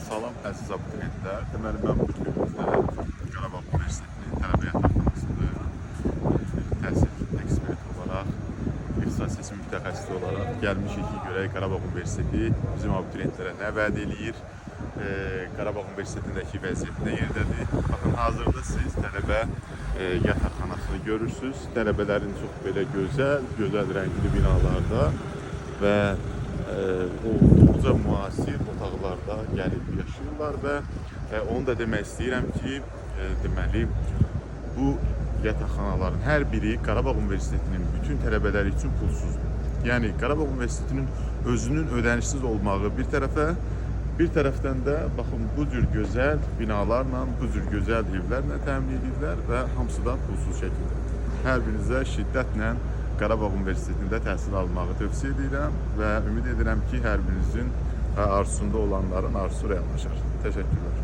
Salam əziz abituriyentlər. Deməli mən bu günümüzdə Qarabağ Universitetinin tələbə yataqxanasında təhsil eksperti olaraq, ixtisas seçimi mütəxəssisi olaraq gəlmişik ki, görək Qarabağ Universiteti bizim abituriyentlərə nə vəd eləyir, Qarabağ Universitetindəki vəziyyət nə yerdədir. Baxın, hazırda siz tələbə yataqxanasını görürsünüz. Tələbələrin çox belə gözəl rəngli binalarda və olduqca müasir otaqlarda gəlib yaşayırlar və onu da demək istəyirəm ki, deməli bu yataqxanaların hər biri Qarabağ Universitetinin bütün tələbələri üçün pulsuzdur. Yəni Qarabağ Universitetinin özünün ödənişsiz olmağı bir tərəfə, bir tərəfdən də baxın bu cür gözəl binalarla, bu cür gözəl evlərlə təmin edirlər və hamısı da pulsuz şəkildə. Hər birinizə şiddətlə Qarabağ Universitetində təhsil almağı tövsiyə edirəm və ümid edirəm ki, hər birinizin arzusunda olanların arzusu reallaşar. Təşəkkürlər.